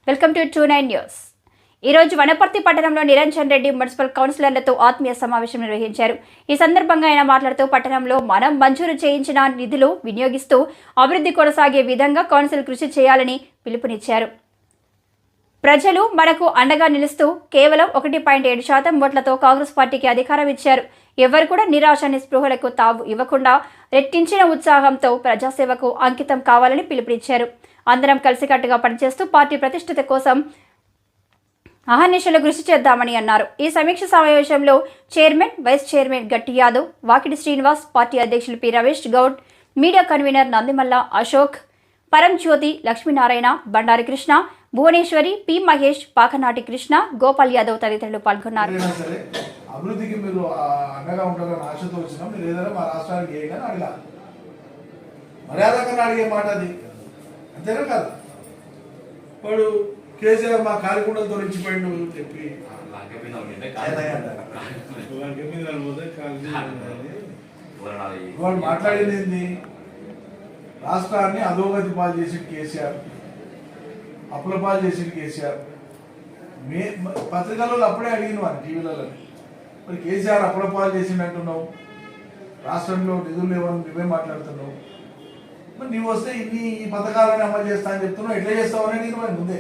Welcome to 29 news. ఈరోజు వనపర్తి పట్టణంలో Niranjan Reddy municipal కౌన్సిలర్లతో ఆత్మీయ సమావేశం నిర్వహించారు. ఈ సందర్భంగా ఆయన మాట్లాడుతూ పట్టణంలో మనం మంజూరు చేయించిన నిధులు వినియోగిస్తూ అభివృద్ధి కొనసాగే విధంగా కౌన్సిల్ కృషి చేయాలని పిలుపునిచ్చారు. ప్రజలు మనకు అండగా నిలుస్తూ కేవలం 1.7% ఓట్లతో కాంగ్రెస్ పార్టీకి అధికారం ఇచ్చారు. ఎవరు కూడా నిరాశ నిస్పృహలకు తావు ఇవ్వకుండా రెట్టించిన ఉత్సాహంతో ప్రజాసేవకు అంకితం కావాలని పిలుపునిచ్చారు. అందరం కలిసికట్టుగా పనిచేస్తూ పార్టీ ప్రతిష్టత కోసం అహర్నిశలు కృషి చేద్దామని అన్నారు. ఈ సమీక్ష సమావేశంలో chairman, vice chairman Gatti Yadav, Vakidi Srinivas, party అధ్యక్షులు P Ramesh Goud, media convener Nandimalla Ashok, Paranjyothi, Lakshminarayana, Bandari Krishna, Bhuvaneshwari, P Mahesh, Pakanati Krishna, Gopal Yadav తదితరులు పాల్గొన్నారు. అభివృద్ధికి మీరు అండగా ఉంటారని ఆశతో వచ్చినాం. మీరు ఏదైనా మా రాష్ట్రానికి ఏదైనా అడిగా మర్యాదకన్నా అడిగే మాట అది, అంతేనా కాదు? వాడు కేసీఆర్ మా కాలికుండలతో ఇచ్చిపోయిండు చెప్పి వాడు మాట్లాడింది ఏంది? రాష్ట్రాన్ని అధోగతి పాలు చేసి కేసీఆర్, అప్పుల పాలు చేసి కేసీఆర్. పత్రికలలో అప్పుడే అడిగిన వాడిని టీవీలలో, మరి కేసీఆర్ అప్పుల పాలు చేసిందంటున్నావు, రాష్ట్రంలో నిధులు లేవని నువ్వే మాట్లాడుతున్నావు. మరి నువ్వు వస్తే ఈ పథకాలను అమలు చేస్తా అని చెప్తున్నావు. ఎట్లా చేస్తావని నేను మరి ముందే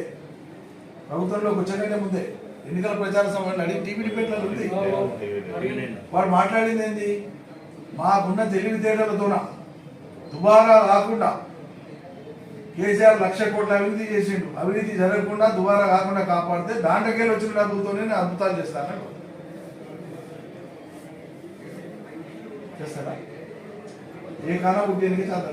ప్రభుత్వంలోకి వచ్చాకంటే ముందే ఎన్నికల ప్రచార సభలు అడిగి టీవీ డిబేట్లలో ఉంది. వాడు మాట్లాడింది ఏంది? మాకున్న తెలివితేటలతోన దుబారా రాకుండా కేసీఆర్ 1,00,000 కోట్ల అవినీతి చేసిండు. అవినీతి జరగకుండా దుబారా కాకుండా కాపాడితే దాంట్లోకెళ్ళి వచ్చిన డబ్బులతోనే నేను అద్భుతాలు చేస్తాను చేస్తారా? ఏ కాలం ఉద్యోగానికి చాలా